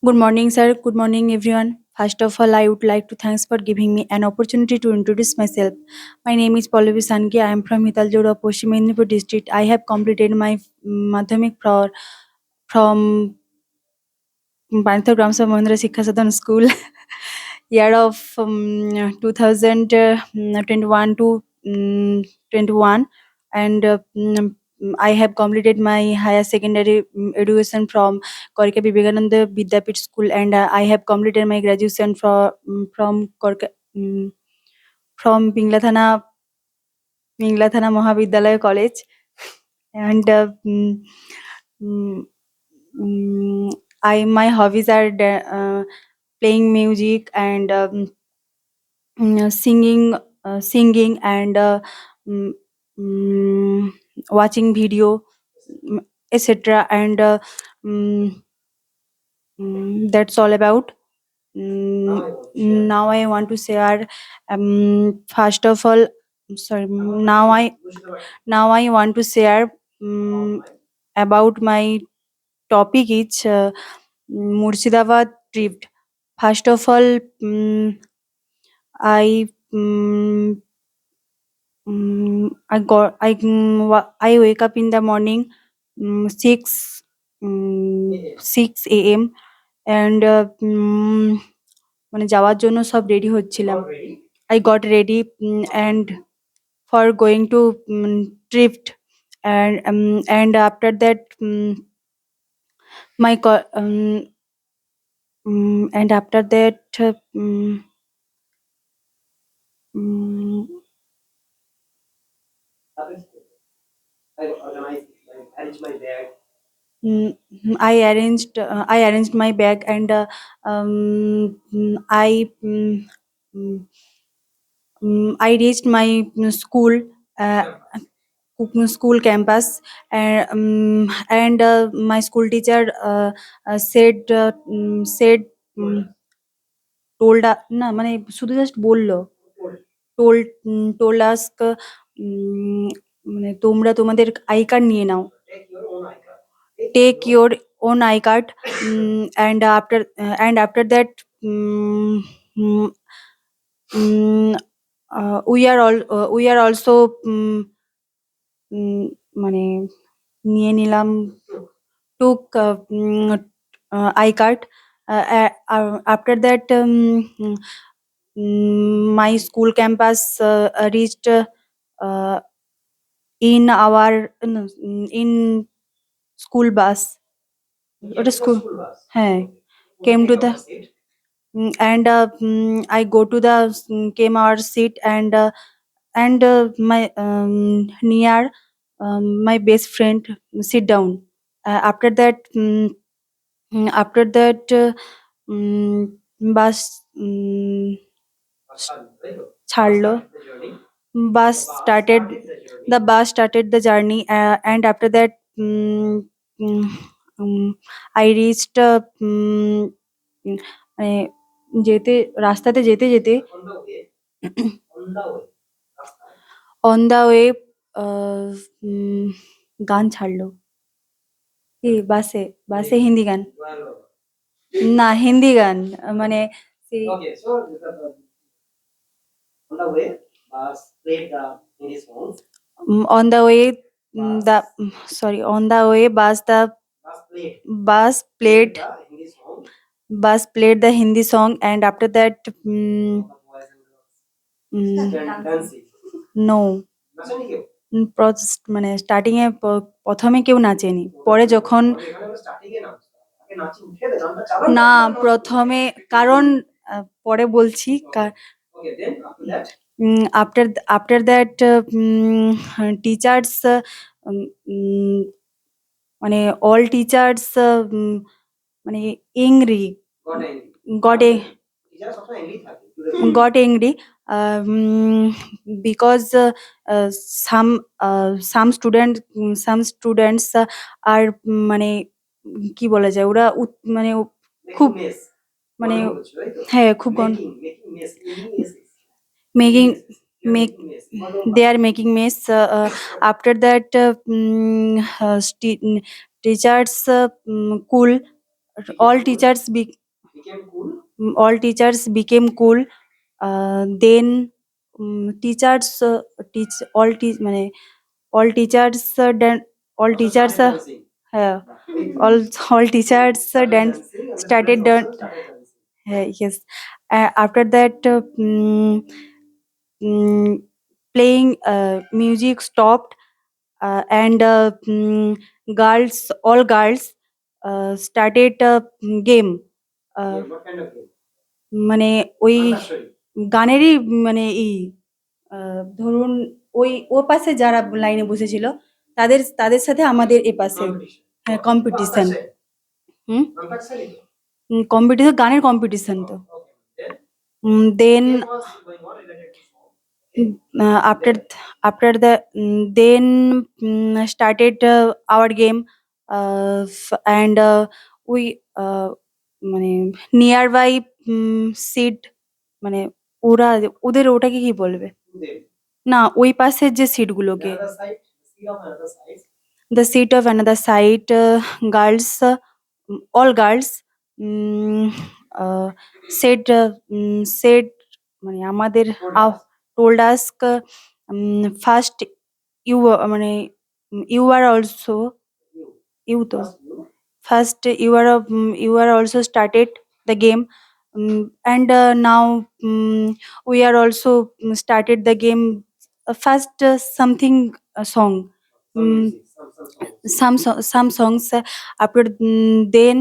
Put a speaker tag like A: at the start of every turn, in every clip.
A: Good morning, sir. Good morning, everyone. First of all, I would like to thanks for giving me an opportunity to introduce myself. My name is Pallavi Sangi. I am from Hitaljoda, Paschim Medinipur district. I have completed my madhyamik from Banthar Gramsa Mahindra Sikha Sadhan School year of 2021 to 21, and I have completed my higher secondary education from Korika Vivekananda Vidyapit School, and I have completed my graduation from Korika from Pinglathana Mahavidyalaya College, and mm, I my hobbies are playing music and singing and mm, mm, watching video, etc. And that's all about. Now I want to share. First of all, sorry. Now I want to share about my topic is Murshidabad trip. First of all, I I wake up in the morning 6 a.m. and মানে যাওয়ার জন্য সব ready হচ্ছিলাম। I got ready and for going to trip, and after that my and after that mm, Mm, I arranged my bag, and I reached my uh, school campus, and my school teacher said told না মানে শুধু just বললো told us মানে তোমরা তোমাদের I card নিয়ে নাও, take your own I card, and after that um, mm, we are also মানে নিয়ে নিলাম, took I card. After that my school campus reached uh, in our no, in school bus. ওটা school, হ্যাঁ, came to the and I go to the came our seat, and my near my best friend sit down. After that bus ছাড়লো, bus started the bus started the journey, and after that mm, I reached মানে যেতে রাস্তাতে যেতে যেতে on the way গান ছাড়লো, কি বাসে বাসে হিন্দি গান, না হিন্দি গান মানে সেই on the way the sorry on the way bus played the Hindi song, and after that no মানে স্টার্টিং এ প্রথমে কেউ নাচেনি, পরে যখন না প্রথমে কারণ পরে বলছি after that teachers মানে all teachers মানে angry got a got angry because some students are মানে কি বলা যায় ওরা মানে খুব মানে হ্যাঁ খুব making make they are making mess. After that teachers cool all teachers all teachers became cool. Then teachers teach all teach মানে all teachers all teachers uh, all teachers dance started yes. After that mm, playing music stopped, and girls all girls started a game. uh, মানে ওই গানেরই মানে ধরুন ওই ও পাশে যারা লাইনে বসেছিল তাদের তাদের সাথে আমাদের এ পাশে হ্যাঁ কম্পিটিশন। হুম কম্পিটিশন গানের কম্পিটিশন তো দেন after after the then started our game, and we মানে নিয়ারবাই সিট মানে ওরা ওদের ওটাকে কি বলবে না ওই পাশের যে সিটগুলোকে the seat of another side, girls all girls um, said said মানে আমাদের told us first you মানে you are also you তো first you are also started the game, and now we are also started the game, first something song, um, some songs, after then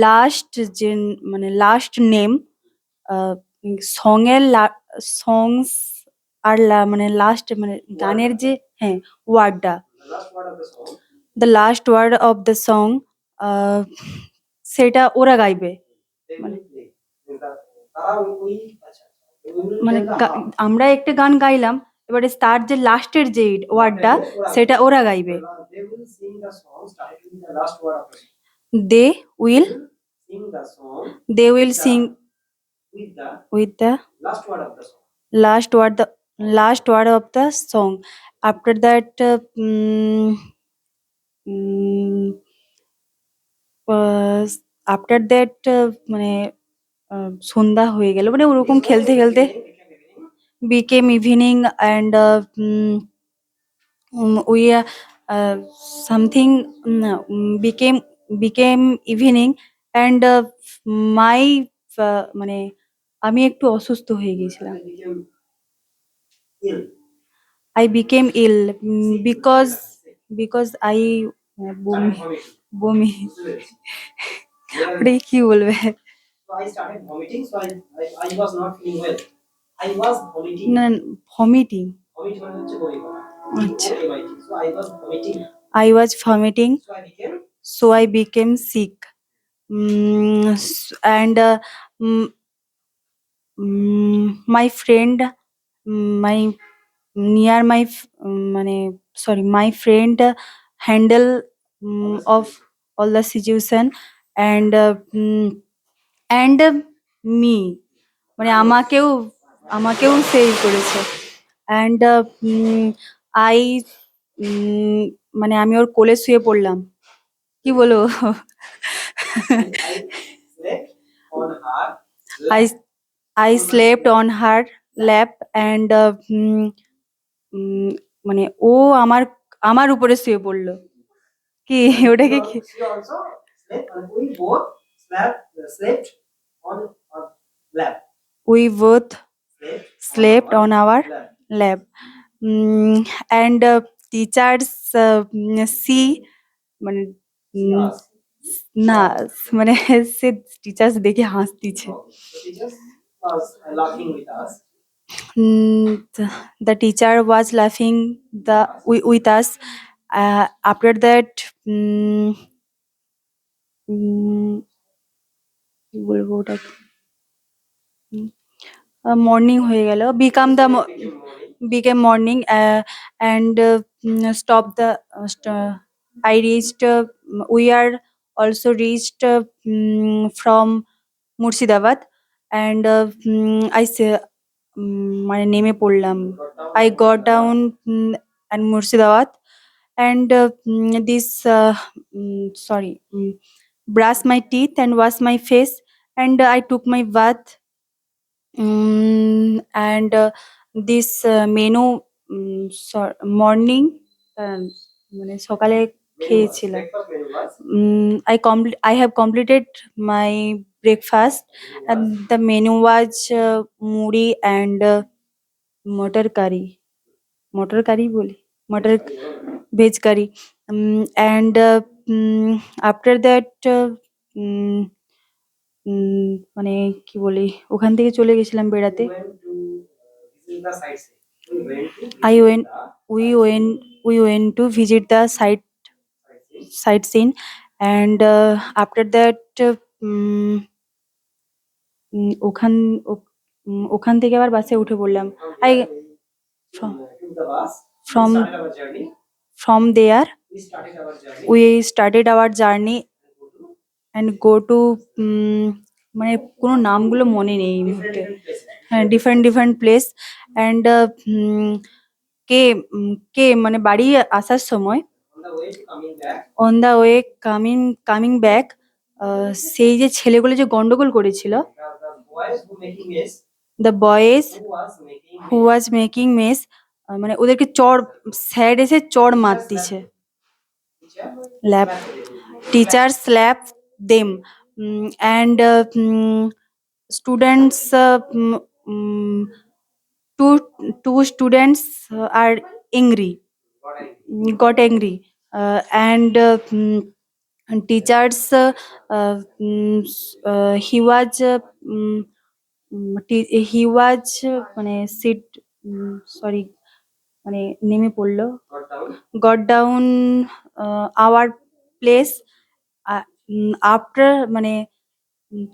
A: last gen মানে last name song এর songs আর মানে last মানে গানের যে হ্যাঁ ওয়ার্ডটা the last word of the song সেটা ওরা গাইবে মানে মানে আমরা একটা গান গাইলাম এবারে তার যে লাস্টের যে ওয়ার্ডটা সেটা ওরা গাইবে they will they will sing with the last word of the song. After that mm, after that মানে সন্ধ্যা হয়ে গেল মানে ওরকম খেলতে খেলতে became evening, and we something became evening, and my মানে আমি একটু অসুস্থ হয়ে গিয়েছিলাম I became ill, because I বমি বমি ওটা কি বলবে না ভমিটিং আচ্ছা I was vomiting, so I became sick. And my friend, my near my মানে sorry my friend handle of all the situation, and and me মানে আমাকেও আমাকেও সেই করেছে, and I মানে আমি ওর কোলে শুয়ে পড়লাম কি বলো I I slept on her lap, and মানে ও আমার আমার উপরে শুয়ে পড়লো কি ওটাকে কি we both slept on our lap, and teachers see মানে না মানে সে টিচার্স দেখে হাসতিছে the teacher was laughing with us, after that কি বলবো ওটা মর্নিং হয়ে গেল became morning, and stop the I reached we are also reached from Murshidabad, and I say মানে নেমে পড়লাম I got down at Murshidabad, and this sorry brush my teeth and wash my face, and I took my bath. And this menu morning মানে সকালে খেয়েছিলাম। I have completed my breakfast, and the menu was muri and motor curry. Motor curry boli, motor veg curry. And after that উম, মানে কি বলি, ওখান থেকে চলে গেছিলাম বেড়াতে। I went, we went to visit the sightseeing, and after that উম, ওখান ওখান থেকে আবার বাসে উঠে পড়লাম। I from from from there we started our journey and go to মানে কোনো নামগুলো মনে নেই এই মুহূর্তে। হ্যাঁ, ডিফারেন্ট ডিফারেন্ট প্লেস। অ্যান্ড কে মানে বাড়ি আসার সময় on the way coming back সেই যে ছেলেগুলো যে গন্ডগোল করেছিল, the boys who was making mess, মানে ওদেরকে স্যার এসে চড় মার দিছে। Lab teacher slap them, and students two students are angry, got angry, and teachers he was he was মানে sit sorry মানে নেমে পড়লো, got down our place after মানে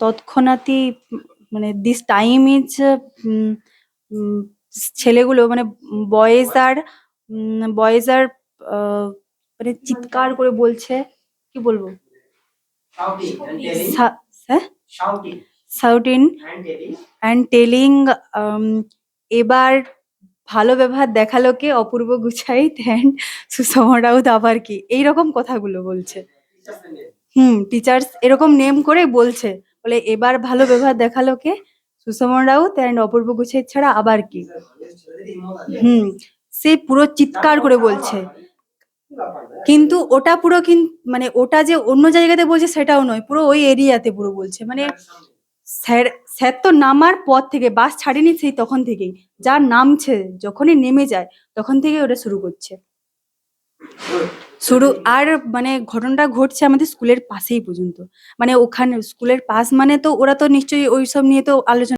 A: তৎক্ষণাৎই মানে দিস টাইম ইজ ছেলেগুলো মানে বয়েজ আর মানে চিৎকার করে বলছে, কি বলবো, শাউটিং অ্যান্ড টেলিং, এবার ভালো ব্যবহার দেখালো কে, অপূর্ব গুছাইত অ্যান্ড সুষমা রাউত আবার কি, এইরকম কথাগুলো বলছে। টিচার্স এরকম নেম করে বলছে, বলে এবার ভালো ব্যবহার দেখালো কে, সুষমা রাউত অ্যান্ড অপূর্ব গুছাইত ছাড়া আবার কি। সে পুরো চিৎকার করে বলছে, কিন্তু ওটা পুরো মানে ওটা যে অন্য জায়গাতে বলছে সেটাও নয়, পুরো ওই এরিয়াতে পুরো বলছে। মানে স্যার তো নামার পর থেকে, বাস ছাড়েনি সেই তখন থেকেই, যা নামছে যখনই নেমে যায় তখন থেকে ওটা শুরু করছে। আর মানে ঘটনাটা ঘটছে আমাদের স্কুলের পাশেই পর্যন্ত, মানে ওখানে স্কুলের পাশ মানে তো ওরা তো নিশ্চয়ই ওইসব নিয়ে তো আলোচনা